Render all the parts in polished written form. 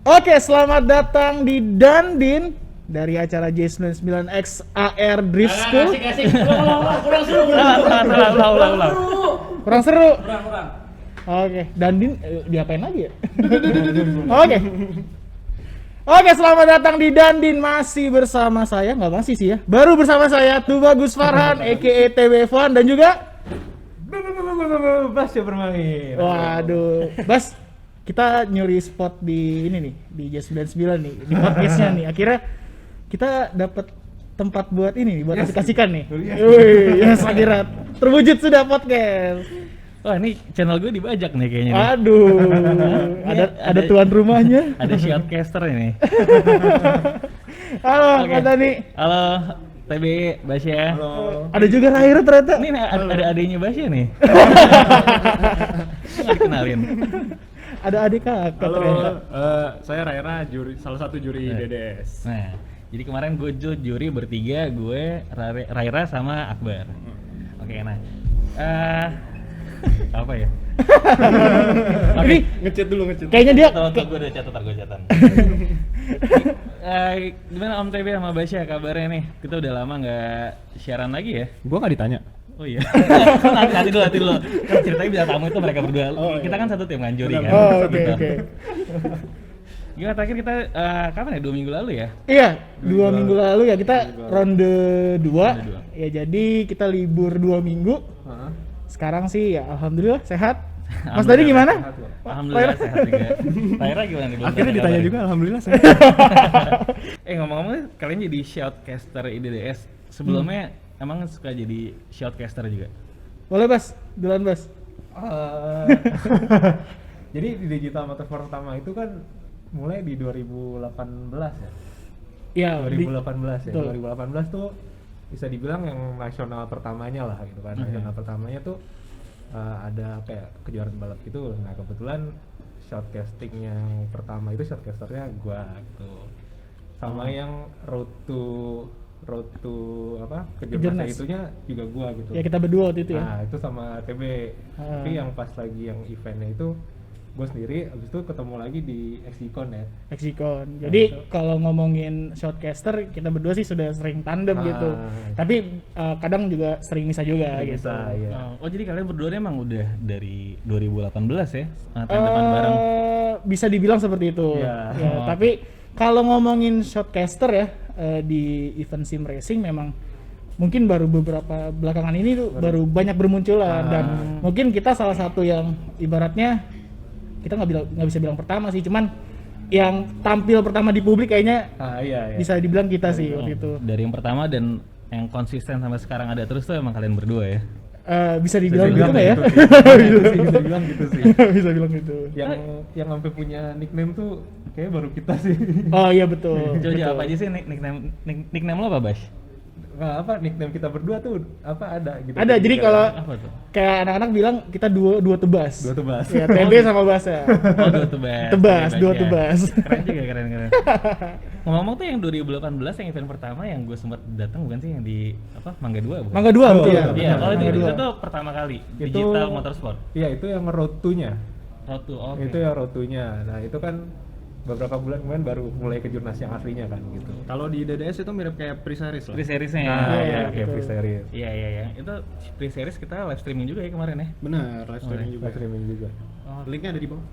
Oke, selamat datang di Dandin dari acara J99X AR Drift School. Asik. Kurang seru. Ulang. Kurang seru. Kurang. Oke, Dandin diapain lagi ya? Oke, selamat datang di Dandin, masih bersama saya, nggak masih sih ya, baru bersama saya Tubagus Farhan, a.k.a. TB Fon, dan juga Bas ya bermain. waduh, Bas, kita nyuri spot di ini nih, di J99 nih, di podcastnya nih. Akhirnya kita dapat tempat buat ini nih, buat kasih-kasihkan nih. Wih, yes, akhirnya terwujud sudah podcast. Wah, ini channel gue dibajak nih kayaknya. nih. Aduh, ada tuan rumahnya. Ada shoutcaster ini. Halo, Oke. Pak Tani. Halo, TB Basya. Ada juga Raira ternyata. Ini ada adiknya Basya nih. Nggak dikenalin. Ada adik kakak Halo, ternyata. saya Raira, salah satu juri DDS. Nah, jadi kemarin gue juri bertiga, gue Raira sama Akbar. Oke, nah. Apa ya? Ini Ngechat dulu. kayaknya dia Gue udah catat. Gimana Om TB sama Basya kabarnya nih? Kita udah lama nggak siaran lagi ya? Gua nggak ditanya. Oh iya. nanti dulu. Ceritanya bisa tamu itu mereka berdua. Kita kan satu tim kan juri kan. Oh, oke. Gimana terakhir kita kapan ya? 2 minggu lalu ya? Iya, 2 minggu lalu ya kita ronde 2. dua. Ya jadi kita libur 2 minggu. Sekarang sih ya alhamdulillah sehat. Mas tadi gimana? Alhamdulillah sehat juga. Raira gimana nih? Belum Akhirnya tanya ditanya kabar. juga, alhamdulillah saya. Ngomong-ngomong kalian jadi shoutcaster IDDS. Sebelumnya emang suka jadi shoutcaster juga? Boleh Bas, duluan Bas. Jadi di Digital Motorsport pertama itu kan mulai di 2018 ya. Iya, 2018 ya. betul. 2018 tuh bisa dibilang yang nasional pertamanya lah gitu kan. Nasional pertamanya tuh ada kayak kejuaraan balap gitu. Nah kebetulan shoutcasting yang pertama itu shoutcasternya gua gitu. Sama yang road to apa Kejurnas. kejurnas itunya juga gua gitu. Ya kita berdua waktu itu ya. Nah itu sama TB. Tapi yang pas lagi yang eventnya itu gue sendiri, abis itu ketemu lagi di XCon ya. Mexicon. Jadi kalau ngomongin shoutcaster kita berdua sih sudah sering tandem gitu. Tapi kadang juga sering misah juga gitu. Bisa ya. Oh jadi kalian berdua emang udah dari 2018 ya? Tandeman bareng. Bisa dibilang seperti itu. Iya. Ya, tapi kalau ngomongin shoutcaster ya di event sim racing memang mungkin baru beberapa belakangan ini tuh baru banyak bermunculan dan mungkin kita salah satu yang ibaratnya kita nggak bisa bilang pertama sih, cuman yang tampil pertama di publik kayaknya Iya. bisa dibilang kita sih waktu itu. Dari yang pertama dan yang konsisten sampai sekarang ada terus tuh emang kalian berdua ya? Bisa dibilang gitu nggak ya? Bisa dibilang gitu sih. Bisa bilang gitu. Yang sampai punya nickname tuh kayak baru kita sih. Oh iya betul. Coba betul. apa aja sih nickname lo apa Bas? Nah, apa nickname kita berdua tuh apa ada gitu. Ada, jadi kalau Apa tuh? kayak anak-anak bilang kita dua tebas. Dua tebas. Ya, TB sama Bas ya. Oh, dua tebas. Tebas, Oke, dua Bas, ya. tebas. Keren juga, keren. Ngomong-ngomong tuh yang 2018 yang event pertama yang gue sempat datang bukan sih yang di apa Mangga 2 bukan? Mangga 2 betul. iya. Iya, kalau itu, Mangga itu 2. tuh pertama kali Itu- digital motorsport. Iya, itu yang road to-nya. Road to, oke. Itu yang road to-nya. Nah, itu kan beberapa bulan kemudian baru mulai ke jurnas yang aslinya kan gitu. Kalau di DDS itu mirip kayak pre-series lah. Pre-seriesnya. Nah, iya, kayak betul. pre-series. Iya. Itu pre-series kita live streaming juga ya kemarin ya. Benar, live streaming juga. Live streaming juga. Linknya ada di bawah.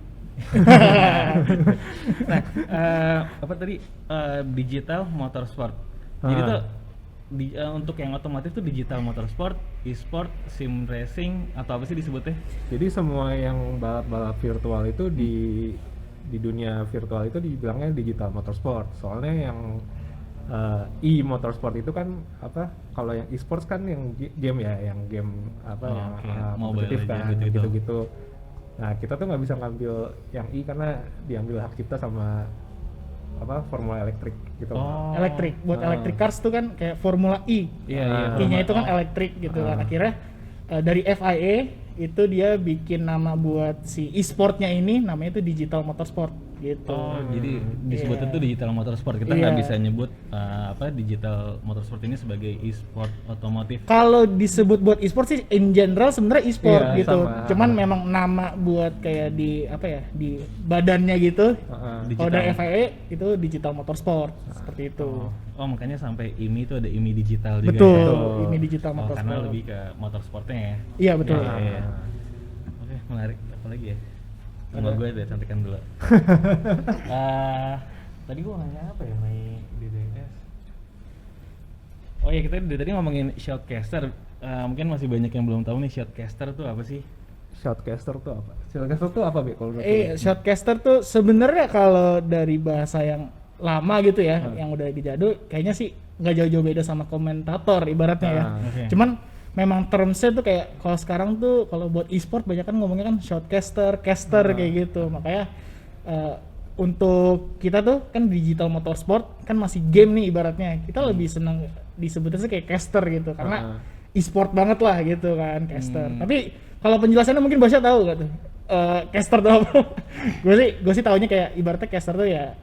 Nah, apa tadi digital motorsport. Jadi tuh untuk yang otomotif tuh digital motorsport, e-sport, sim racing atau apa sih disebutnya? Jadi semua yang balap-balap virtual itu di dunia virtual itu dibilangnya digital motorsport. Soalnya yang e-motorsport itu kan apa? Kalau yang e-sports kan yang game ya, yang game apa Oh, yang oke. Mobile kompetitif Legends kan gitu-gitu. gitu-gitu. Nah, kita tuh nggak bisa ngambil yang e karena diambil hak cipta sama apa Formula Elektrik gitu. Elektrik buat electric cars tuh kan kayak Formula E. Iya. E-nya itu kan elektrik gitu kan. Akhirnya dari FIA itu dia bikin nama buat si e-sportnya ini namanya itu digital motorsport. gitu. Oh, jadi disebut Iya. itu digital motorsport. Kita Iya. nggak bisa nyebut digital motorsport ini sebagai e-sport otomotif. Kalau disebut buat e-sport sih in general sebenarnya e-sport Iya, gitu. sama. Cuman memang nama buat kayak di apa ya, di badannya gitu. Heeh. Kalau dari FIA itu digital motorsport seperti itu. Oh, makanya sampai IMI itu ada IMI digital juga Betul, ya. ini digital Oh, motorsport. karena lebih ke motorsportnya ya. Iya betul. Iya, iya. Oke, menarik. Apa lagi ya? Sama gue deh, cantikan dulu. Tadi gue nanya apa ya, naik DDS. Oh iya, kita dari tadi ngomongin shoutcaster. Mungkin masih banyak yang belum tahu nih shoutcaster tuh apa sih? Shoutcaster tuh apa? Shoutcaster tuh apa, Be? Kalau menurut lu? Shoutcaster tuh sebenarnya kalau dari bahasa yang lama gitu ya, yang udah dijadul, kayaknya sih nggak jauh-jauh beda sama komentator ibaratnya ya. Oke. Cuman memang termsnya tuh kayak kalau sekarang tuh kalau buat e-sport banyak kan ngomongnya kan shoutcaster, caster kayak gitu. Makanya untuk kita tuh kan digital motorsport kan masih game nih ibaratnya. Kita lebih senang disebutnya sih kayak caster gitu karena e-sport banget lah gitu kan caster. Tapi kalau penjelasannya mungkin Basya tahu gak tuh? Caster tuh apa? gue sih taunya kayak ibaratnya caster tuh ya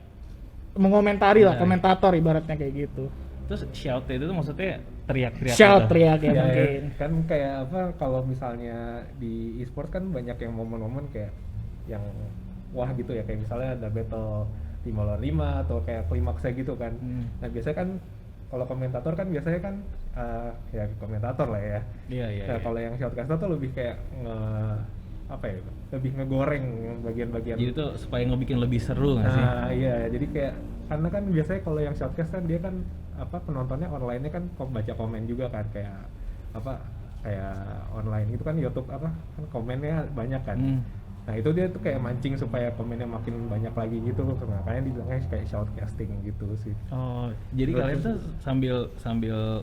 mengomentari lah, komentator ibaratnya kayak gitu. Terus shout itu tuh maksudnya teriak-teriak Shout gitu? teriak ya Ya, mungkin. kan kayak apa kalau misalnya di e-sport kan banyak yang momen-momen kayak yang wah gitu ya, kayak misalnya ada battle 5 lawan 5 atau kayak klimaksnya gitu kan. Nah biasanya kan kalau komentator kan biasanya kan ya komentator lah ya. Iya, iya. Nah iya. kalau yang shoutcaster tuh lebih kayak lebih ngegoreng bagian-bagian. Jadi tuh supaya ngebikin lebih seru nggak sih? Nah iya, jadi kayak karena kan biasanya kalau yang shoutcast kan dia kan penontonnya online-nya kan baca komen juga kan, kayak kayak online itu kan YouTube kan komennya banyak kan. Nah itu dia tuh kayak mancing supaya komennya makin banyak lagi gitu, makanya dibilangnya kayak shoutcasting gitu sih. Oh, jadi Terus- kalian tuh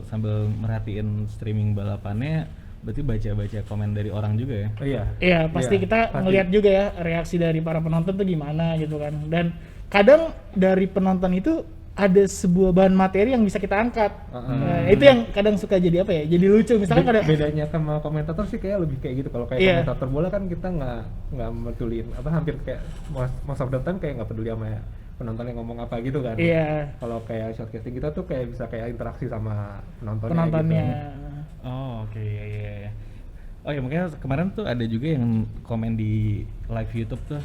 sambil merhatiin streaming balapannya, berarti baca-baca komen dari orang juga ya? Oh iya. Iya, pasti kita pasti. ngelihat juga ya reaksi dari para penonton tuh gimana gitu kan. Dan kadang dari penonton itu ada sebuah bahan materi yang bisa kita angkat. Nah, itu yang kadang suka jadi apa ya? Jadi lucu. Misalkan kadang Bedanya sama komentator sih kayak lebih kayak gitu. Kalau kayak Iya. komentator bola kan kita nggak pedulin hampir kayak most of the time kayak nggak peduli sama penonton yang ngomong apa gitu kan. iya, Kalau kayak shoutcasting kita tuh kayak bisa kayak interaksi sama penontonnya. penontonnya. Gitu. Oh, oke, iya. Oh ya, mungkin kemarin tuh ada juga yang komen di live YouTube tuh,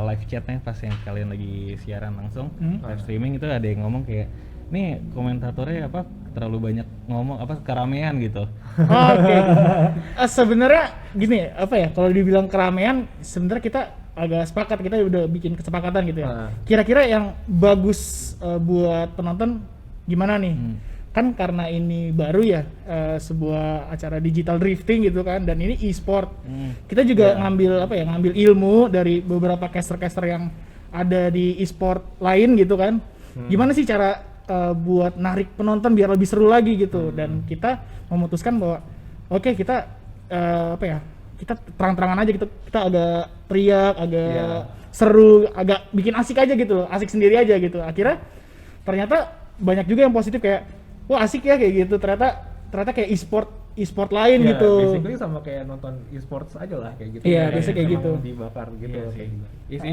live chatnya pas yang kalian lagi siaran langsung, live streaming itu ada yang ngomong kayak, nih komentatornya terlalu banyak ngomong keramaian gitu. Oh, oke. Sebenarnya gini ya, kalau dibilang keramaian sebenarnya kita agak sepakat, kita udah bikin kesepakatan gitu ya. Kira-kira yang bagus buat penonton gimana nih? Kan karena ini baru ya, sebuah acara digital drifting gitu kan, dan ini e-sport. Kita juga ngambil ilmu dari beberapa caster-caster yang ada di e-sport lain gitu kan. Gimana sih cara buat narik penonton biar lebih seru lagi gitu, dan kita memutuskan bahwa oke, kita kita terang-terangan aja gitu, kita agak teriak, agak seru, agak bikin asik aja gitu loh, asik sendiri aja gitu. Akhirnya ternyata banyak juga yang positif kayak wah asik ya kayak gitu, ternyata kayak e-sport lain Ya, gitu. basically sama kayak nonton e-sports aja lah kayak gitu. Iya, biasanya kayak emang gitu. Dibakar gitu kayak gitu. Iya sih,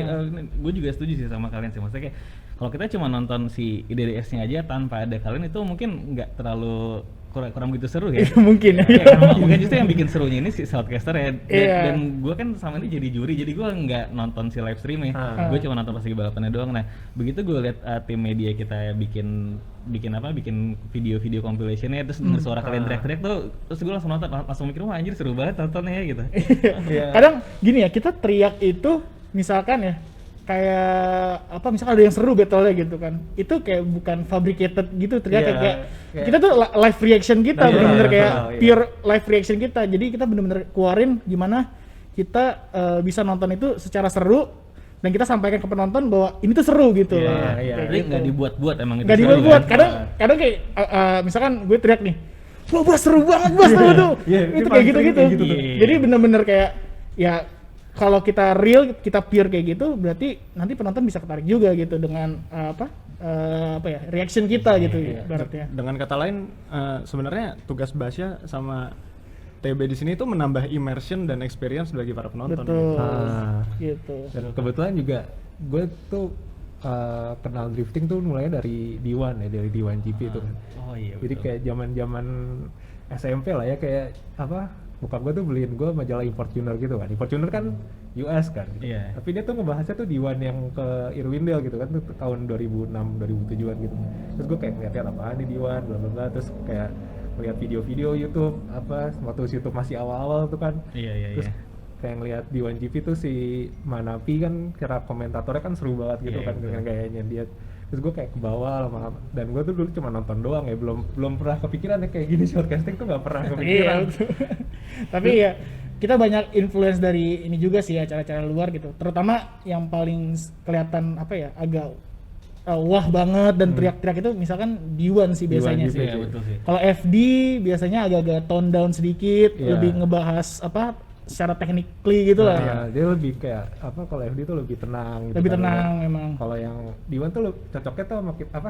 gue juga setuju sih sama kalian sih. Maksudnya kayak kalau kita cuma nonton si IDDS-nya aja tanpa ada kalian itu mungkin nggak terlalu kurang begitu seru ya. Mungkin ya. Ya, karena mungkin justru yang bikin serunya ini si Shoutcaster ya. Iya. Dan gue kan sama ini jadi juri, jadi gue nggak nonton si live streamnya. Gue cuma nonton pas lagi balapannya doang. Nah, begitu gue lihat tim media kita bikin video-video compilationnya, terus denger suara kalian teriak-teriak tuh, terus gue langsung mikir wah anjir seru banget nontonnya gitu. Iya. Kadang gini ya, kita teriak itu misalkan ya kayak misalkan ada yang seru battle-nya gitu kan, itu kayak bukan fabricated gitu teriak, Iya, kayak kayak- kita tuh live reaction kita, Nah, iya, bener-bener iya, kayak betul, iya. pure live reaction kita. Jadi kita bener-bener keluarin gimana kita bisa nonton itu secara seru dan kita sampaikan ke penonton bahwa ini tuh seru gitu loh. iya. Kayak Jadi gitu. nggak dibuat-buat emang itu Nggak seru dibuat-buat. kan? Kadang kayak misalkan gue teriak nih, wah bos seru banget bos tuh. Iya, Itu itu kayak paling gitu-gitu. sering kayak gitu tuh. Jadi bener-bener kayak ya kalau kita real, kita pure kayak gitu, berarti nanti penonton bisa ketarik juga gitu dengan reaction kita gitu ibaratnya. Dengan kata lain, sebenarnya tugas Basya sama TB di sini tuh menambah immersion dan experience bagi para penonton. Betul. Ah. Gitu. Dan kebetulan juga gue tuh kenal drifting tuh mulainya dari D1 ya, dari D1 GP itu kan. Oh iya. Jadi betul. kayak zaman SMP lah ya, kayak apa, bokap gue tuh beliin gue majalah Fortuner gitu kan. Fortuner kan US kan gitu. Iya. Tapi dia tuh ngebahasnya tuh D1 yang ke Irwindale gitu kan, tuh tahun 2006 2007an gitu. Terus gue kayak ngeliat apaan di D1 bla bla bla, terus kayak ngeliat video-video YouTube apa waktu YouTube masih awal-awal tuh kan. Iya. Terus kayak ngeliat di 1GP tuh si Manapi kan cara komentatornya kan seru banget gitu Iya, kan betul. dengan gayanya dia. Terus gue kayak ke bawah lama-lama, dan gue tuh dulu cuma nonton doang ya, belum pernah kepikiran ya kayak gini shortcasting tuh nggak pernah Iya. kepikiran. Betul. Tapi ya kita banyak influence dari ini juga sih, acara-acara luar gitu. Terutama yang paling kelihatan apa ya, agak wah banget dan teriak-teriak itu misalkan D1 sih biasanya D1 sih. Iya, betul sih. Kalau FD biasanya agak-agak tone down sedikit, Iya. lebih ngebahas apa secara technically gitu lah. Nah, dia lebih kayak apa, kalau FD tuh lebih tenang gitu Lebih kan. tenang memang. Kalau yang D1 tuh cocoknya tuh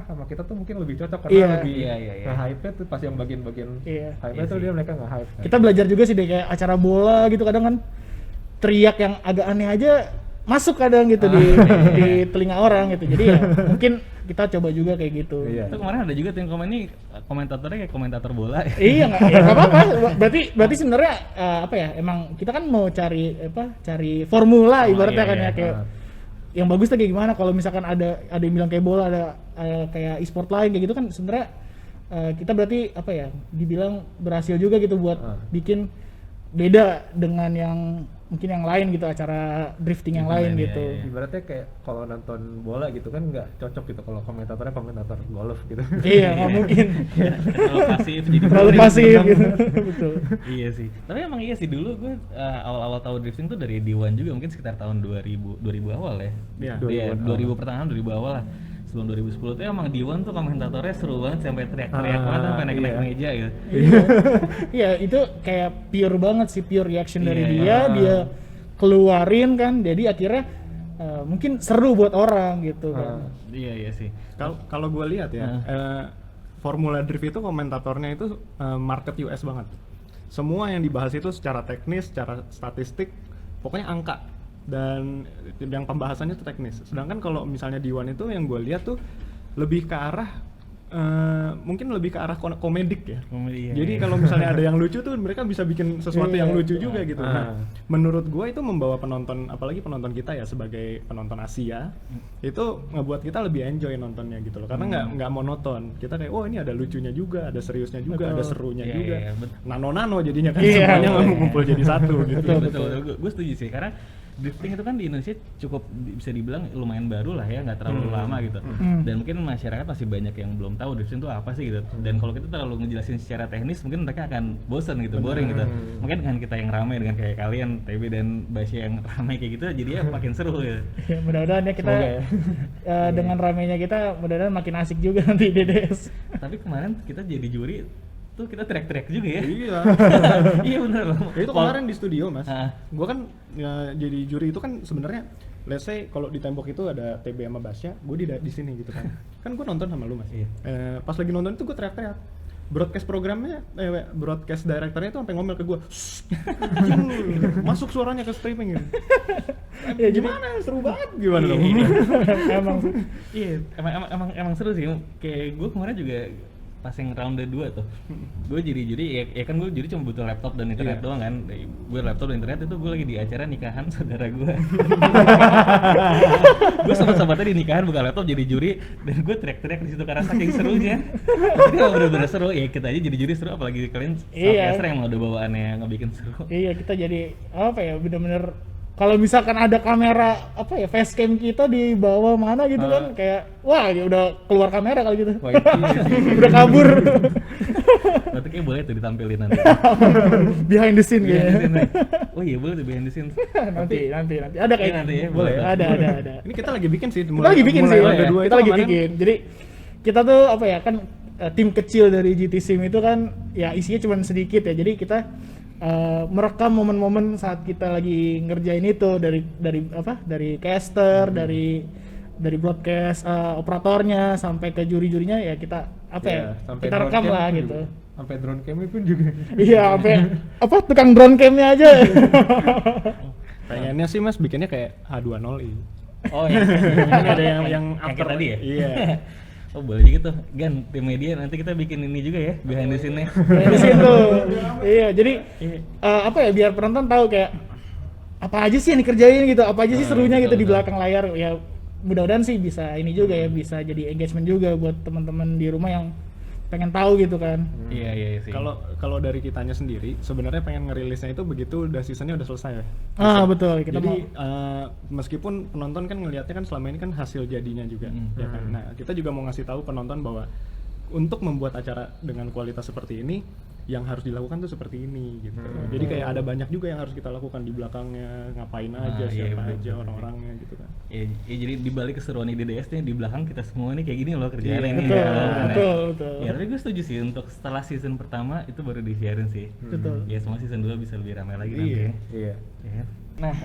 sama kita tuh mungkin lebih cocok karena Iya. lebih Iya. nge-hype tuh pas yang bagian-bagian Iya. hype-nya tuh dia mereka nge-hype kan. Kita belajar juga sih deh kayak acara bola gitu, kadang kan teriak yang agak aneh aja masuk kadang gitu di telinga orang gitu. Jadi ya mungkin kita coba juga kayak gitu. Iya. Itu kemarin ada juga tuh yang komen nih, komentatornya kayak komentator bola. Iya nggak apa-apa. Berarti sebenarnya apa ya? Emang kita kan mau cari formula ibaratnya iya, kan iya. ya, kayak yang bagus tuh kayak gimana. Kalau misalkan ada yang bilang kayak bola, ada kayak e-sport lain kayak gitu kan sebenarnya kita berarti apa ya? Dibilang berhasil juga gitu buat bikin beda dengan yang mungkin yang lain gitu, acara drifting yang lain Iya, gitu. iya. Ibaratnya kayak kalau nonton bola gitu kan nggak cocok gitu kalau komentatornya komentator golf gitu. Iya nggak mungkin. Terlalu pasif jadi Terlalu boring. pasif gitu. Betul. Iya sih. Tapi emang iya sih, dulu gue awal-awal tahu drifting tuh dari D1 juga, mungkin sekitar tahun 2000 awal ya. Iya, Iya, 2000 2000 pertengahan 2000 awal lah. Sebelum 2010 tuh emang D1 tuh komentatornya seru banget sampai teriak-teriak banget sampai naik-naik iya. meja gitu. Iya itu kayak pure banget sih, pure reaction dari Iya, dia keluarin kan, jadi akhirnya mungkin seru buat orang gitu kan. Iya sih. Kalau gue lihat ya, Formula Drift itu komentatornya itu market US banget. Semua yang dibahas itu secara teknis, secara statistik, pokoknya angka. Dan yang pembahasannya itu teknis. Sedangkan kalau misalnya D1 itu yang gue lihat tuh lebih ke arah mungkin lebih ke arah komedik ya. Komedi, iya, Jadi iya. kalau misalnya ada yang lucu tuh mereka bisa bikin sesuatu yang Iya. lucu juga gitu. Nah, menurut gue itu membawa penonton, apalagi penonton kita ya sebagai penonton Asia, itu ngebuat kita lebih enjoy nontonnya gitu loh. Karena nggak monoton. Kita kayak oh ini ada lucunya juga, ada seriusnya juga, Betul. ada serunya Iya, juga. iya, betul. Nano jadinya kan Iya, semuanya betul. ngumpul jadi satu gitu. Betul. Gue setuju sih, karena drifting itu kan di Indonesia cukup bisa dibilang lumayan baru lah ya, nggak terlalu lama gitu. Dan mungkin masyarakat masih banyak yang belum tahu drifting itu apa sih gitu. Dan kalau kita terlalu ngejelasin secara teknis, mungkin mereka akan bosan gitu, boring gitu. Mungkin dengan kita yang ramai, dengan kayak kalian, TB dan Basya yang ramai kayak gitu, jadinya makin seru gitu. Ya, mudah-mudahan ya kita Semoga ya. dengan ramainya kita mudah-mudahan makin asik juga nanti DDS. Tapi kemarin kita jadi juri tuh kita teriak-teriak juga ya. Iya. Iya bener loh. Ya itu kemarin di studio mas, Ah. gue kan ya, jadi juri itu kan sebenarnya, let's say kalau di tembok itu ada TB sama Basya, gue di sini gitu kan. Kan gue nonton sama lu mas. Iya. Pas lagi nonton itu gue teriak-teriak. Broadcast programnya, broadcast directornya itu sampai ngomel ke gue, masuk suaranya ke streaming gitu. Ya, jadi- Gimana? Seru banget gimana dong? Emang Iya, emang seru sih. Kayak gue kemarin juga pas yang round 2 tuh, gue juri ya kan gue juri cuma butuh laptop dan internet doang kan. Gue laptop dan internet itu gue lagi di acara nikahan saudara gue. Gue sobat-sobatnya di nikahan buka laptop jadi juri, dan gue teriak-teriak di situ karena saking serunya. Tapi kalau bener-bener seru ya kita aja jadi juri seru, apalagi kalian Iya. podcaster yang udah bawaannya ngebikin seru. iya, kita jadi apa ya, bener-bener kalau misalkan ada kamera apa ya, facecam kita di bawah mana gitu kan, kayak wah ya udah keluar kamera kali gitu. Wah, itu Udah kabur. Berarti kayak boleh tuh ditampilin nanti. Behind the scene Behind the kayaknya. scene. Oh iya boleh tuh behind the scene. nanti ada kayaknya. nanti ya, boleh ya? Ada. Ini kita lagi bikin sih. Kita lagi bikin sih. mulai kedua Kita itu lagi kemarin. bikin. Jadi kita tuh apa ya, kan tim kecil dari GT Sim itu kan ya isinya cuma sedikit ya. Jadi kita merekam momen-momen saat kita lagi ngerjain itu, dari caster, dari broadcast operatornya sampai ke juri-jurinya ya, kita apa Iya, ya, sampai kita rekam broadcast lah juga. gitu. sampai drone camnya pun juga. Iya, sampai apa tukang drone cam-nya aja. Pengennya sih Mas bikinnya kayak H20i. Oh ya. Kan ada yang Yang after kayak tadi ya? Iya. Oh boleh gitu, Gan, tim media nanti kita bikin ini juga ya, behind the scene-nya. Di situ. Iya, jadi apa ya biar penonton tahu kayak apa aja sih yang dikerjain gitu, apa aja sih serunya gitu di belakang layar. Ya mudah-mudahan sih bisa ini juga ya, bisa jadi engagement juga buat teman-teman di rumah yang pengen tahu gitu kan. Iya sih. Kalau dari kitanya sendiri sebenarnya pengen ngerilisnya itu begitu udah seasonnya udah selesai ya. Betul, kita Jadi mau meskipun penonton kan ngelihatnya kan selama ini kan hasil jadinya juga, ya kan. Nah kita juga mau ngasih tahu penonton bahwa untuk membuat acara dengan kualitas seperti ini, yang harus dilakukan tuh seperti ini gitu. Jadi kayak ada banyak juga yang harus kita lakukan di belakangnya, ngapain aja, siapa aja orang-orangnya gitu kan. Ya, jadi dibalik keseruan IDDS nih, di belakang kita semua ini kayak gini loh kerjaan ini. betul, ya. betul. Ya tapi gue setuju sih untuk setelah season pertama itu baru disiarin sih. Betul. Ya semua season 2 bisa lebih ramai lagi nanti. Iya. Ya kan? Nah,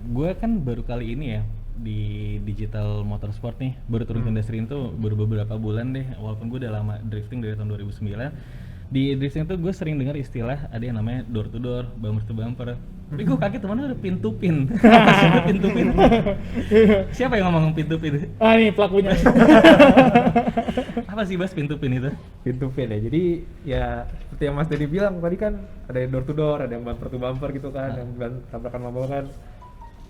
gue kan baru kali ini ya di digital motorsport nih, baru turun ke industri itu baru beberapa bulan deh, walaupun gue udah lama drifting dari tahun 2009. Di drifting tuh gue sering dengar istilah ada yang namanya door to door, bumper to bumper. Tapi gue kaget teman ada pin to pin. Pin to pin. Siapa yang ngomong pin to pin? Nih pelakunya. Apa sih Bas pin to pin itu? Pintu pin ya. Jadi ya seperti yang Mas Dedi bilang tadi kan ada yang door to door, ada yang bumper to bumper gitu kan, yang tabrakan mabokan.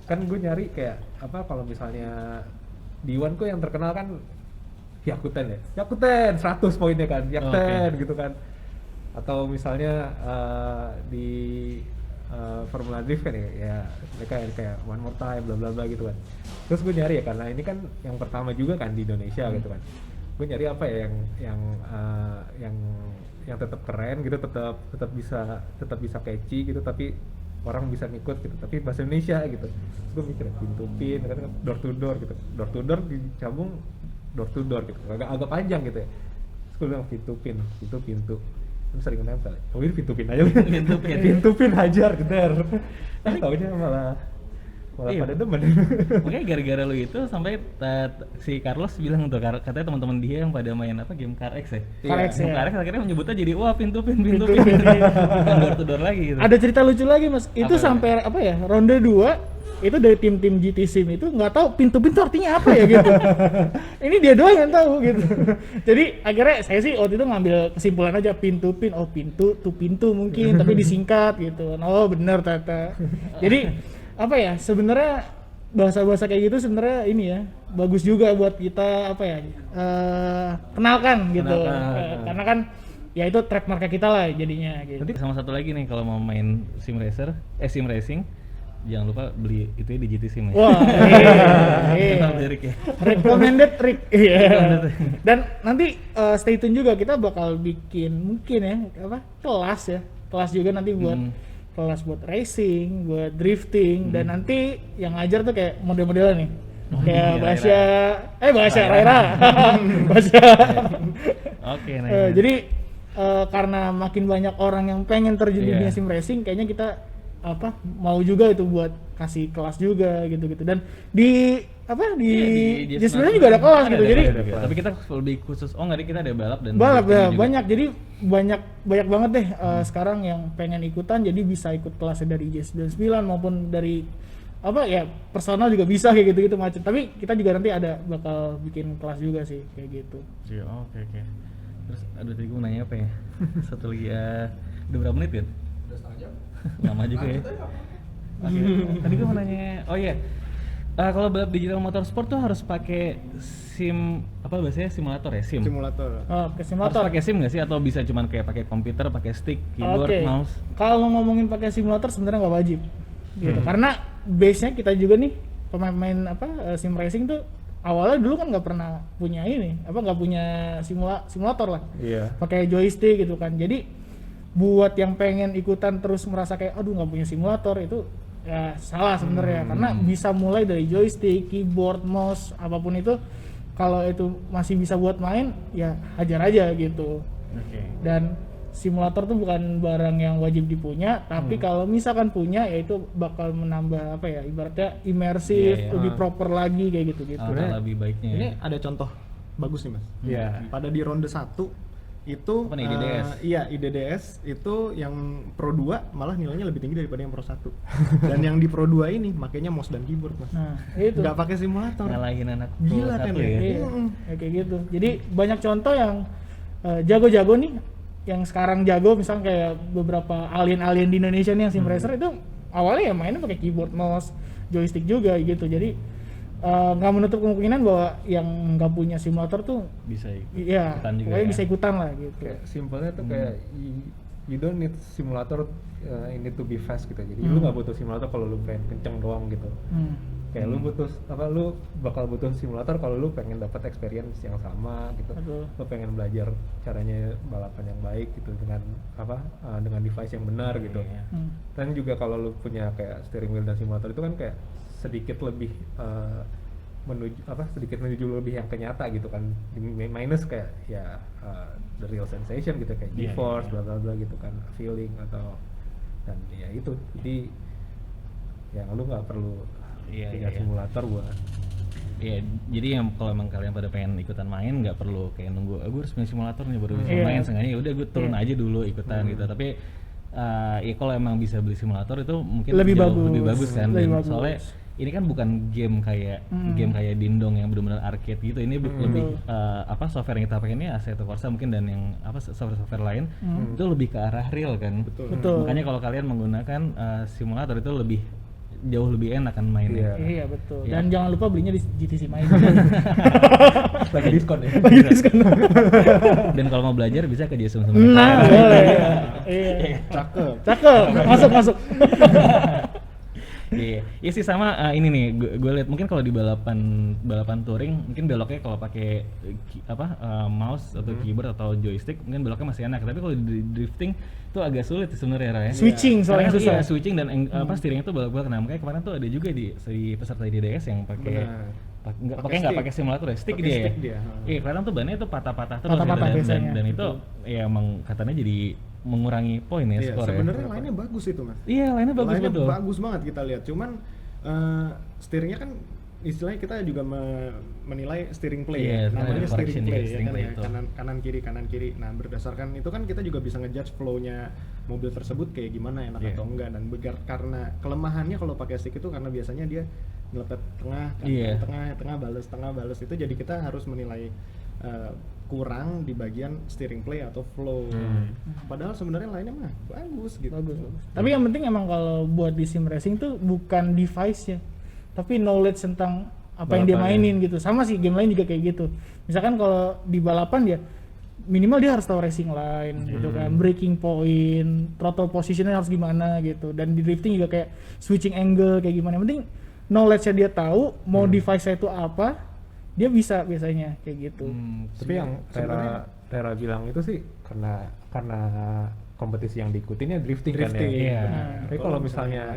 Kan gue nyari kayak apa kalau misalnya di Iwan kok yang terkenal kan Yakuten ya. Yakuten 100 poinnya kan. Yakuten gitu kan. Atau misalnya di Formula Drift kan ya mereka kayak one more time bla bla bla gitu kan. Terus gue nyari ya karena ini kan yang pertama juga kan di Indonesia gitu kan. Gue nyari apa ya yang tetap keren gitu, tetap bisa catchy gitu, tapi orang bisa ngikut gitu, tapi bahasa Indonesia gitu. Terus gue mikir pintu pin kan door to door gitu, door to door dicabung door to door gitu, agak panjang gitu ya. Terus gue bilang pintu terus sering nempel, oh ini pintu pin aja. Pintu pin hajar geder. Taunya malah Iya. pada demen. Makanya gara-gara lu itu sampai si Carlos bilang tuh katanya teman-teman dia yang pada main apa game Car X ya. Car X, Game ya. Car X akhirnya menyebutnya jadi wah pintu pin. Bukan door to door lagi gitu. Ada cerita lucu lagi Mas. Itu Apa? sampai apa ya? Ronde 2 itu dari tim-tim GT Sim itu nggak tahu pintu-pintu artinya apa ya gitu. Ini dia doang yang tahu gitu. Jadi akhirnya saya sih waktu itu ngambil kesimpulan aja pintu pin, oh pintu tuh pintu mungkin tapi disingkat gitu. Oh bener ternyata. Jadi apa ya sebenarnya bahasa-bahasa kayak gitu sebenarnya ini ya bagus juga buat kita apa ya kenalkan gitu. Karena kan ya itu trademark kita lah jadinya gitu. Nanti sama satu lagi nih kalau mau main sim racing jangan lupa beli itu di GT Sim ya. Wah, Kita lirik ya. recommended Rick. Iya. Dan nanti stay tune juga kita bakal bikin mungkin ya apa kelas ya. Kelas juga nanti buat kelas buat racing, buat drifting dan nanti yang ngajar tuh kayak model-modelan nih. Kayak Basya Raira. Basya. Oke, Jadi karena makin banyak orang yang pengen terjun di Iya. dunia sim racing kayaknya kita mau juga itu buat kasih kelas juga gitu-gitu dan di sebenarnya juga ada kelas gitu jadi tapi kita lebih khusus kita ada balap dan balap ya juga. banyak jadi banyak banget deh sekarang yang pengen ikutan jadi bisa ikut kelasnya dari J99 maupun dari personal juga bisa kayak gitu macam tapi kita juga nanti ada bakal bikin kelas juga sih kayak gitu. Iya, oke. Terus tadi gue nanya apa ya? Satu lagi udah berapa menit kan? Udah setengah jam. Lama juga ya. Oke. Tadi gue mau nanya, kalau balap digital motorsport tuh harus pakai sim bahasanya simulator ya? Simulator. Ke Harus simulator. pakai sim nggak sih atau bisa cuman kayak pakai komputer, pakai stick, keyboard, Oke. mouse? Kalau ngomongin pakai simulator sebenarnya nggak wajib. Gitu. Karena base-nya kita juga nih pemain sim racing tuh awalnya dulu kan nggak pernah punya nggak punya simulator lah. Iya. Pakai joystick gitu kan. Jadi buat yang pengen ikutan terus merasa kayak aduh nggak punya simulator itu ya salah sebenarnya karena bisa mulai dari joystick, keyboard, mouse apapun itu kalau itu masih bisa buat main ya hajar aja gitu. Oke. Dan simulator tuh bukan barang yang wajib dipunya tapi kalau misalkan punya ya itu bakal menambah ibaratnya imersif Iya. lebih proper lagi kayak gitu. Alangkah lebih baiknya. Ini ada contoh bagus nih Mas. Iya. Pada di ronde 1 itu Apa nih, IDDS? iya IDDS itu yang Pro 2 malah nilainya lebih tinggi daripada yang Pro 1. Dan yang di Pro 2 ini makanya mouse dan keyboard, Mas. Nah, itu. Nggak pakai simulator. Ngalahin anak Gila Pro kan 1 ya? ya. Iya, Mm-mm. ya kayak gitu. Jadi banyak contoh yang jago-jago nih, yang sekarang jago, misalnya kayak beberapa alien-alien di Indonesia nih yang sim racer itu awalnya ya mainnya pakai keyboard, mouse, joystick juga gitu. Jadi nggak menutup kemungkinan bahwa yang nggak punya simulator tuh, Bisa ikut. iya, ikutan juga pokoknya ya. bisa ikutan lah gitu. Kayak simpelnya tuh kayak you don't need simulator, you need to be fast gitu. Jadi lu nggak butuh simulator kalau lu pengen kenceng doang gitu. Kayak lu butuh lu bakal butuh simulator kalau lu pengen dapat experience yang sama gitu. Betul. Lu pengen belajar caranya balapan yang baik gitu dengan dengan device yang benar gitu. Iya. Dan juga kalau lu punya kayak steering wheel dan simulator itu kan kayak sedikit lebih sedikit menuju lebih yang kenyata gitu kan. Minus kayak ya the real sensation gitu kayak Iya, G-force iya. bla bla bla gitu kan, feeling atau dan ya itu. Jadi ya lu nggak perlu Iya, punya iya. simulator buat Iya, jadi yang kalau emang kalian pada pengen ikutan main nggak perlu kayak nunggu, gue harus punya simulator nih baru bisa Iya. main. Sengaja ya udah gue turun aja dulu ikutan gitu. Tapi ya kalau emang bisa beli simulator itu mungkin Lebih jauh bagus. lebih bagus kan. Lebih Dan bagus. soalnya ini kan bukan game kayak Dindong yang benar-benar arcade gitu. Ini lebih software yang kita pakai ini Assetto Corsa mungkin, dan yang software lain itu lebih ke arah real kan. Betul. Makanya kalau kalian menggunakan simulator itu jauh lebih enak kan mainnya. Iya betul. Iya. Dan jangan lupa belinya di GTC Main. lagi diskon ya. Dan kalau mau belajar bisa ke Jason Nah, boleh. Iya. Cakep. Cakep. Masuk. Iya sih sama ini nih gue lihat mungkin kalau di balapan touring mungkin beloknya kalau pakai mouse atau keyboard atau joystick mungkin beloknya masih enak, tapi kalau di drifting itu agak sulit sebenarnya Ra, ya. Switching soalnya Karena susah. iya, switching dan steeringnya tuh balak-balak. Nah makanya kemarin tuh ada juga si peserta DDS yang pakai Benar. nggak pakai simulator ya, stick Pakai dia. stick dia. Iya, kelihatan tuh bannya tuh patah-patah terus Patah-patah gitu, biasanya. dan itu ya emang katanya jadi mengurangi poin ya Iya, skor ya. sebenarnya lainnya bagus itu, Mas. Iya, lainnya bagus Lainnya betul. bagus banget kita lihat. Cuman steeringnya kan istilahnya kita juga menilai steering play Iya, ya. kan ada Namanya steering correction play ya, ya steering kan play ya. itu. Kanan kiri. Nah, berdasarkan itu kan kita juga bisa ngejudge flow-nya mobil tersebut kayak gimana, enak Iya. atau enggak. Dan karena kelemahannya kalau pakai stick itu karena biasanya dia ngelepet tengah, Iya. tengah balas itu, jadi kita harus menilai kurang di bagian steering play atau flow. Padahal sebenarnya lainnya mah bagus gitu. Bagus. Tapi yang penting emang kalau buat di sim racing tuh bukan device-nya, tapi knowledge tentang apa yang dia Balapannya. mainin gitu. Sama sih game lain juga kayak gitu. Misalkan kalau di balapan dia minimal dia harus tahu racing line gitu kan, braking point, throttle positionnya harus gimana gitu. Dan di drifting juga kayak switching angle kayak gimana. Yang penting knowledge-nya dia tahu, mau device-nya itu apa, dia bisa biasanya kayak gitu. Tapi yang Tera bilang itu sih karena kompetisi yang diikutinnya drifting kan ya. Drifting. Iya. Tapi kalau misalnya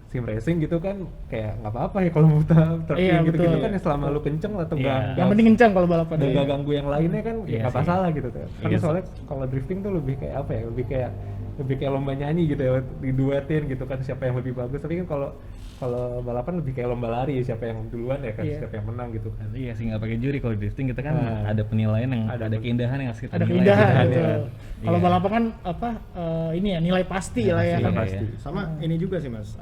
sim racing gitu kan kayak nggak apa-apa ya kalau muter Iya, gitu betul. kan ya selama lu kenceng atau Iya. Yang penting kencang kalau balapan. dan gak ganggu yang lainnya kan Iya ya nggak sih. masalah gitu tuh. Kan Iya soalnya kalau drifting tuh lebih kayak apa ya? Lebih kayak lomba nyanyi gitu ya, diduetin gitu kan siapa yang lebih bagus. Tapi kan kalau balapan lebih kayak lomba lari, siapa yang duluan ya kan, Iya. siapa yang menang gitu kan. Iya sih, nggak pakai juri. Kalau drifting kita kan Nah. ada penilaian yang Ada ada keindahan yang harus kita Ada nilai. keindahan Gitu kan, gitu. ya. Kalau Iya. balapan kan ini ya nilai pasti lah ya. pasti, kan. iya. Sama ini juga sih Mas,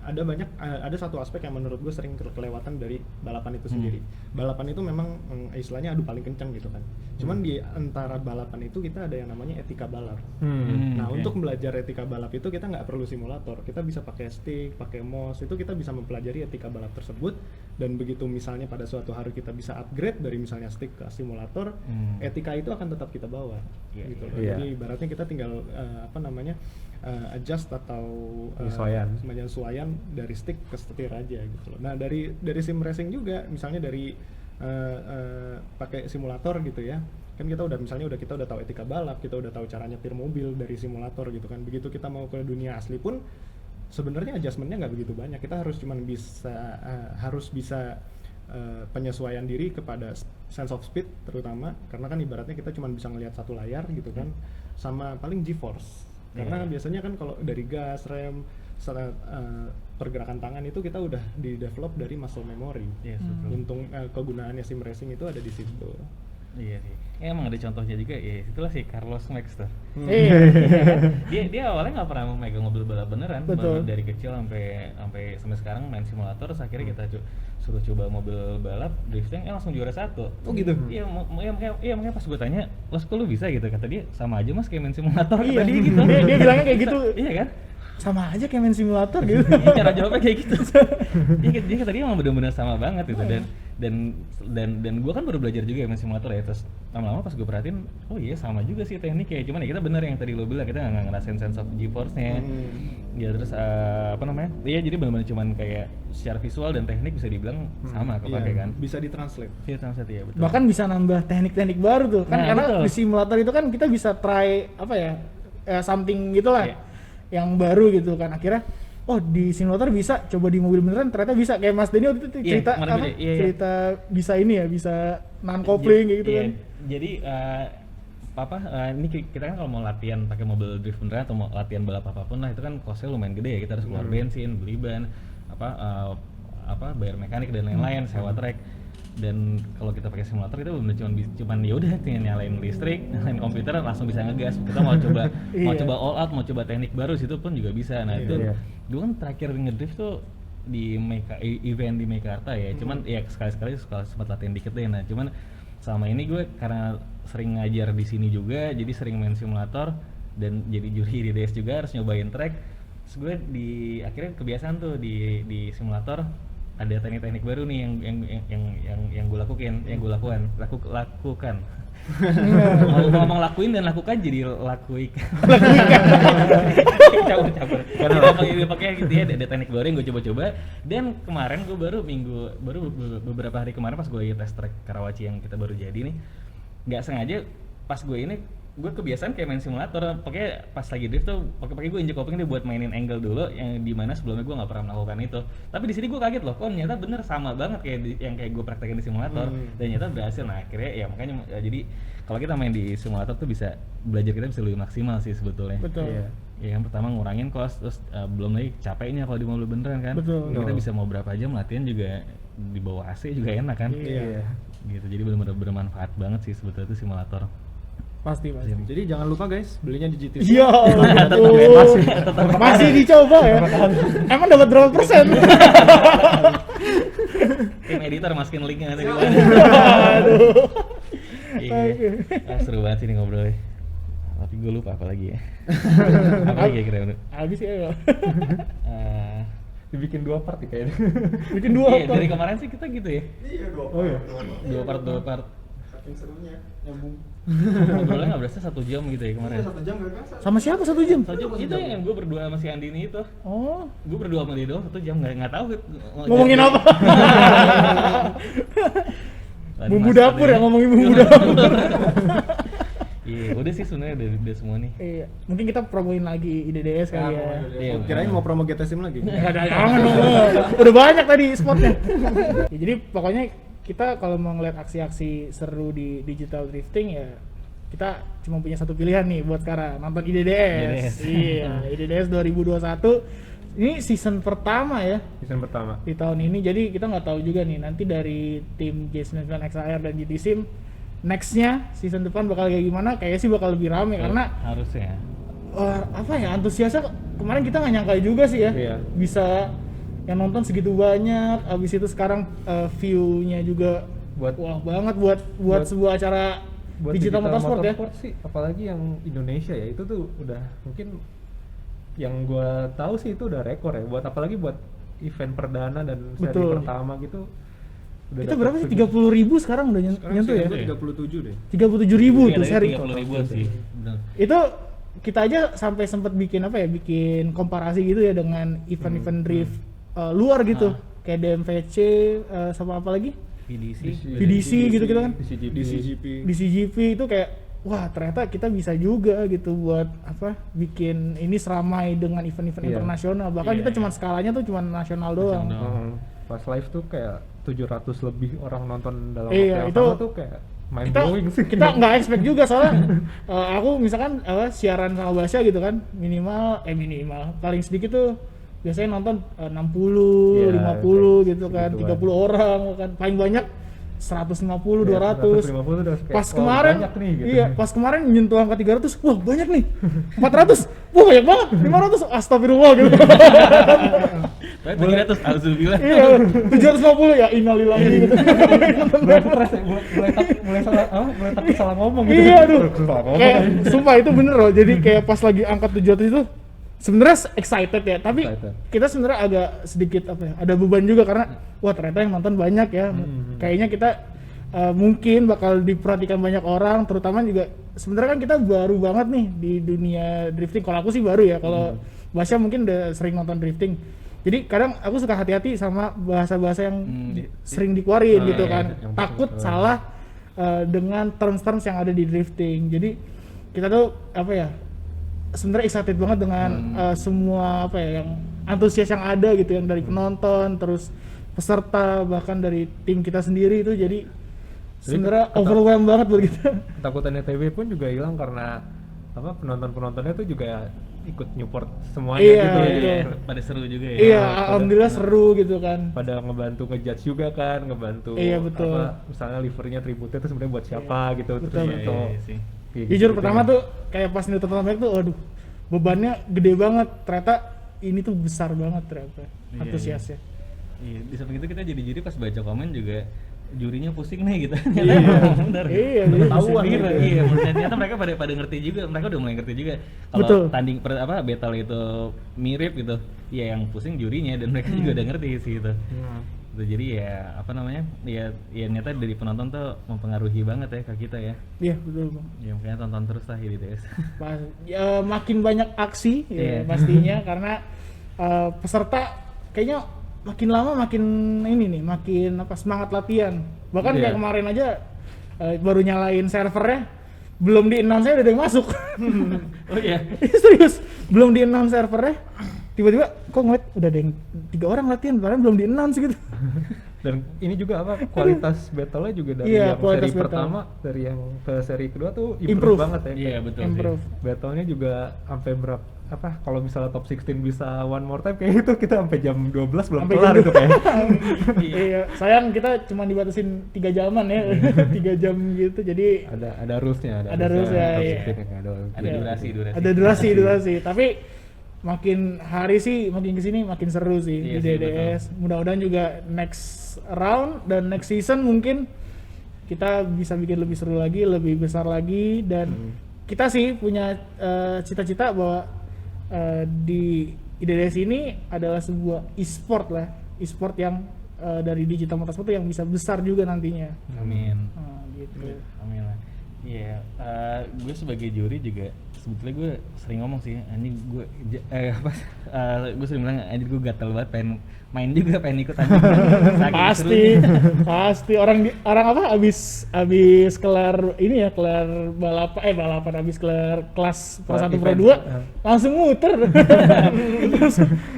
ada satu aspek yang menurut gue sering kelewatan dari balapan itu sendiri. Balapan itu memang istilahnya adu paling kencang gitu kan. Cuman di antara balapan itu kita ada yang namanya etika balap. Nah, oke. untuk belajar etika balap itu kita nggak perlu simulator. Kita bisa pakai stick, pakai mouse, itu kita bisa mempelajari etika balap tersebut. Dan begitu misalnya pada suatu hari kita bisa upgrade dari misalnya stick ke simulator, etika itu akan tetap kita bawa. Iya, Gitu iya. loh. Iya. Jadi ibaratnya kita tinggal adjust atau penyesuaian dari stick ke setir aja gitu loh. Nah, dari sim racing juga misalnya dari pakai simulator gitu ya. Kan kita udah tahu etika balap, kita udah tahu cara nyetir mobil dari simulator gitu kan. Begitu kita mau ke dunia asli pun sebenarnya adjustmentnya nggak begitu banyak. Kita harus bisa penyesuaian diri kepada sense of speed terutama, karena kan ibaratnya kita cuma bisa ngelihat satu layar gitu kan, sama paling G-force. Karena biasanya kan kalau dari gas, rem, pergerakan tangan itu kita udah di develop dari muscle memory. Yes, betul. Untung kegunaannya sim racing itu ada di situ. Iya sih. Ya, emang ada contohnya juga, ya itulah si Carlos Max tuh. Iya. Dia awalnya nggak pernah megang mobil balap beneran, Betul. dari kecil sampai sekarang main simulator, terus akhirnya kita suruh coba mobil balap drifting, langsung juara 1. Oh gitu. Iya, makanya pas gue tanya, kok lu bisa gitu? Kata dia, sama aja mas kayak main simulator, Iya. kata dia gitu. Dia bilangnya kayak gitu. Iya kan? Sama aja kayak main simulator gitu. Iya, cara jawabnya kayak gitu. Dia kata dia emang bener-bener sama banget gitu, dan gue kan baru belajar juga ya main simulator ya, terus lama-lama pas gue perhatiin, oh iya sama juga sih tekniknya, cuman ya kita bener yang tadi lo bilang, kita nggak ngerasain sense of G-force-nya. Ya terus apa namanya? Iya, jadi bener-bener cuman kayak secara visual dan teknik bisa dibilang sama kepake kan. Bisa ditranslate. Iya, translate ya, betul. Bahkan bisa nambah teknik-teknik baru tuh kan, Nah, karena betul. di simulator itu kan kita bisa try apa ya, something gitulah Iya. yang baru gitu kan, akhirnya oh di simulator bisa, coba di mobil beneran ternyata bisa, kayak Mas Denny waktu itu Iya, cerita kemarin apa, beda. Iya, iya. cerita bisa ini ya, bisa non coupling kayak gitu Iya, kan. Jadi ini kita kan kalau mau latihan pakai mobil drift beneran atau mau latihan balap apapun lah, itu kan costnya lumayan gede ya, kita harus keluar bensin, beli ban, bayar mekanik dan lain-lain, sewa trek. Dan kalau kita pakai simulator kita benar-benar cuman ya udah tinggal nyalain listrik, nyalain komputer, langsung bisa ngegas. Kita mau coba Iya. all out, mau coba teknik baru situ pun juga bisa. Nah, itu Iya. dulu kan terakhir ngedrift tuh di event di Meikarta ya. Cuman ya sekali-sekali sempat latihan dikit deh. Nah, cuman selama ini gue karena sering ngajar di sini juga, jadi sering main simulator dan jadi juri di DS juga, harus nyobain track. Terus gue akhirnya kebiasaan tuh di simulator ada teknik-teknik baru nih yang gue lakukan. Ngomong lakuin dan lakukan jadi lakuik. Cabur. Karena pakai gitu ya, ada teknik baru yang gue coba-coba. Dan kemarin gue baru beberapa hari kemarin pas gue lagi tes track Karawaci yang kita baru jadi nih, nggak sengaja pas gue kebiasaan kayak main simulator, pakai pas lagi drift tuh pakai gue injek kopling dia buat mainin angle dulu, yang dimana sebelumnya gue nggak pernah melakukan itu. Tapi di sini gue kaget loh, kok ternyata bener sama banget kayak yang kayak gue praktekin di simulator, dan ternyata berhasil. Nah akhirnya ya makanya jadi kalau kita main di simulator tuh bisa belajar, kita bisa lebih maksimal sih sebetulnya. Betul. Iya. Ya yang pertama ngurangin cost, terus belum lagi capeknya kalau di mobil beneran kan. Betul. Kita bisa mau berapa jam latihan juga di bawah AC juga enak kan. Iya. Gitu, jadi benar-benar bermanfaat banget sih sebetulnya itu simulator. Pasti. Jadi jangan lupa guys, belinya di GTC. Iya, masih dicoba ya. Emang dapat berapa persen? Tim editor masukin linknya nanti. Aduh. Iya. Seru banget sih nih ngobrolnya. Tapi gue lupa apa lagi ya. Apa lagi kira-kira? Habis ya. Dibikin 2 part kayaknya. Bikin dua Iya, apa? dari kemarin sih kita gitu ya. Oh iya. Dua part. Saking serunya, nyambung. Ngobrolnya nggak berasa 1 jam gitu ya kemarin. 1 jam gak kerasa. Sama siapa 1 jam? 1 jam itu yang gue berdua sama si Andini itu. Oh, Gue berdua sama dia doang 1 jam, nggak tahu ngomongin apa? Tadi Bumbu Mas dapur tadi. ya, ngomongin bumbu dapur. Iya, udah sih sebenarnya udah semua nih. Iya, mungkin kita promoin lagi IDDS kali ya. Iya, Kirain mau promo GT Sim lagi. Nggak ada, jangan dong. Udah banyak tadi spotnya. Ya, jadi pokoknya kita kalau mau ngeliat aksi-aksi seru di digital drifting ya, kita cuma punya satu pilihan nih buat sekarang, nonton IDDS. Iya, IDDS 2021. Ini season pertama ya Season pertama. di tahun ini, jadi kita nggak tahu juga nih nanti dari tim J99XR dan GT Sim nextnya season depan bakal kayak gimana. Kayaknya sih bakal lebih rame karena harusnya. apa ya, antusiasnya kemarin kita nggak nyangka juga sih ya, Iya. bisa yang nonton segitu banyak. Abis itu sekarang view-nya juga Buat- wah banget buat sebuah acara digital motorsport ya. sih, apalagi yang Indonesia ya, itu tuh udah mungkin yang gua tahu sih itu udah rekor ya, buat apalagi buat event perdana dan seri Betul. pertama gitu. Udah Itu dapet berapa sih? segitu. 30.000 sekarang udah Sekarang nyentuh sih ya? gue 37 deh. 37.000 Iya, tuh dari seri. 30.000 sih. Bener. Itu kita aja sampai sempat bikin apa ya? Bikin komparasi gitu ya dengan event-event drift luar gitu. Kayak DMVC sama apa lagi? VDC gitu-gitu kan. DCGP. Di CGP itu kayak wah ternyata kita bisa juga gitu buat apa bikin ini seramai dengan event-event Iya. internasional. Bahkan Iya, kita iya. cuma skalanya tuh cuma nasional doang. Pas live tuh kayak 700 lebih orang nonton dalam Iya, waktu yang itu sama tuh kayak mind kita blowing sih. kita nggak expect juga soalnya aku misalkan siaran sama Basya gitu kan minimal paling sedikit tuh biasanya nonton 60, Iya, 50 gitu kayak kan, segituan. 30 orang kan, paling banyak 150, 200. 150 udah kayak, Pas wah, kemarin, banyak nih, gitu. iya, pas kemarin nyentuh angka 300, wah banyak nih. 400, wah banyak banget. 500, astagfirullah gitu. Tapi 300 alhamdulillah. Iya, 750 ya innalillahi gitu. mulai stres ya, mulai takut salah ngomong gitu. Iya, aduh. Salah ngomong. Kayak sumpah itu bener loh. Jadi kayak pas lagi angka 700 itu sebenarnya excited ya, tapi Excited. kita sebenarnya agak sedikit apa ya, ada beban juga karena wah ternyata yang nonton banyak ya. Kayaknya kita mungkin bakal diperhatikan banyak orang, terutama juga sebenarnya kan kita baru banget nih di dunia drifting. Kalau aku sih baru ya, kalau Basya mungkin udah sering nonton drifting. Jadi kadang aku suka hati-hati sama bahasa-bahasa yang sering dikeluarin gitu iya, kan. yang Takut betul. salah dengan terms-terms yang ada di drifting. Jadi kita tuh apa ya, sebenarnya excited banget dengan semua apa ya, yang antusias yang ada gitu, yang dari penonton, terus peserta, bahkan dari tim kita sendiri itu. Jadi sebenarnya overwhelmed banget buat kita. Ketakutannya TW pun juga hilang karena apa, penontonnya tuh juga ikut support semuanya Iya, gitu. iya. Pada seru juga ya. Iya, pada- alhamdulillah seru gitu kan. Pada ngebantu ngejudge juga kan, ngebantu Iya, betul. apa, misalnya livernya tributnya tuh sebenarnya buat siapa gitu, Betul, terus betul. atau Iya sih. kayak Jujur gitu-gitu pertama ya. tuh kayak pas nonton pertama tuh, aduh bebannya gede banget. Ternyata ini tuh besar banget ternyata Iya, antusiasnya. Iya, di samping itu kita jadi juri pas baca komen juga jurinya pusing nih gitu. Iya. Benar. Iya, jadi Tahuan pusing gitu. gitu. Iya, ternyata mereka pada ngerti juga. Mereka udah mulai ngerti juga. Betul. Kalau tanding battle itu mirip gitu. Ya yang pusing jurinya dan mereka juga udah ngerti sih gitu. Gitu, jadi ya apa namanya? Ya ternyata dari penonton tuh mempengaruhi banget ya ke kita ya. Iya, betul Bang. Ya makanya tonton terus lah IDTS. Ya, makin banyak aksi ya Iya. pastinya karena peserta kayaknya makin lama makin ini nih, makin apa, semangat latihan. Bahkan Iya. kayak kemarin aja baru nyalain servernya, belum di-announce udah ada yang masuk. Oh iya. Serius, belum di-announce servernya, tiba-tiba kok ngeliat udah ada yang 3 orang latihan, padahal belum di-announce gitu. Dan ini juga apa, kualitas battle-nya juga dari Iya, yang kualitas seri battle. pertama, dari yang ke seri kedua tuh Improve. improve banget ya. Iya, betul sih. Improve. Battle-nya juga sampai berapa, apa, kalau misalnya top 16 bisa one more time kayak gitu, kita sampai jam 12 belum Sampai kelar jam itu kayak. Iya, sayang kita cuma dibatasin 3 jaman ya, 3 jam gitu, jadi ada rules-nya, Ada rules-nya, top iya. 16 yang ada. Ada durasi. ada durasi. Tapi makin hari sih, makin kesini makin seru sih Iya di sih, DDS. Mudah-mudahan juga next round dan next season mungkin kita bisa bikin lebih seru lagi, lebih besar lagi, dan kita sih punya cita-cita bahwa di IDDS ini adalah sebuah e-sport lah, e-sport yang dari digital motorsport yang bisa besar juga nantinya. Amin. Gitu. Amin lah. Iya, gue sebagai juri juga sebetulnya gue sering ngomong sih, anjing gue gue sering bilang anjing gue gatel banget pengen main juga, pengen ikut anjing. Saking Pasti, serunya. pasti orang apa abis kelar ini ya, kelar balapan abis kelar kelas Pro 1 Pro 2 langsung muter.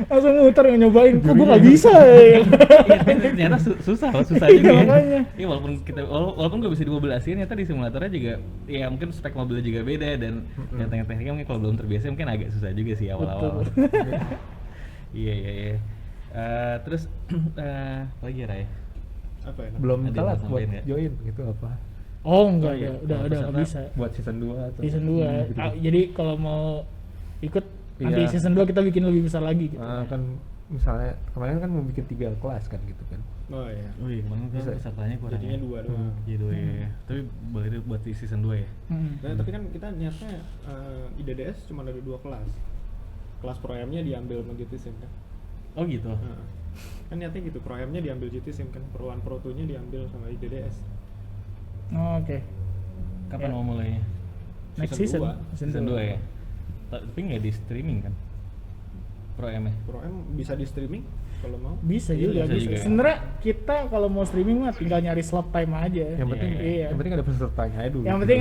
langsung muter nyobain, kok gue nggak bisa ya. Iya, ternyata susah Iya, juga ya. makanya. Iya, walaupun gue bisa di mobil asli, ternyata di simulatornya juga ya mungkin spek mobilnya juga beda, dan yang teknik-tekniknya mungkin kalau belum terbiasa mungkin agak susah juga sih awal-awal. Iya. Terus apa lagi ya, Ray? Apa ya? Belum Ada telat yang buat sampein nggak? join gitu apa? Oh enggak, Oh, iya. ya udah Peserta nggak bisa. Buat season 2 atau Season 2. gitu. Jadi kalau mau ikut nanti Iya. season 2 kita bikin lebih besar lagi gitu. Kan misalnya kemarin kan mau bikin 3 kelas kan gitu kan. Oh iya. Wih, kemarin kan Bisa. pesertanya kurang. Jadinya ya? 2 doang. Jadi 2 ya. Tapi boleh itu buat di season 2 ya. Nah, tapi kan kita niatnya IDDS cuma ada 2 kelas. Kelas Pro M-nya diambil sama GT Sim kan. Oh gitu. Nah, kan niatnya gitu, Pro M-nya diambil GT Sim kan, Pro 1 Pro 2-nya diambil sama IDDS. Oh, oke. Kapan Ya. mau mulainya? Next Season season. dua. Season 2 ya. Tapi nggak di streaming kan? Pro M ya? Pro M bisa di streaming kalau mau. Bisa Iya, juga, bisa bisa. juga. Sebenarnya kita kalau mau streaming mah tinggal nyari slot time aja. Yang penting Iya. yang penting ada pesertanya aja dulu. Yang penting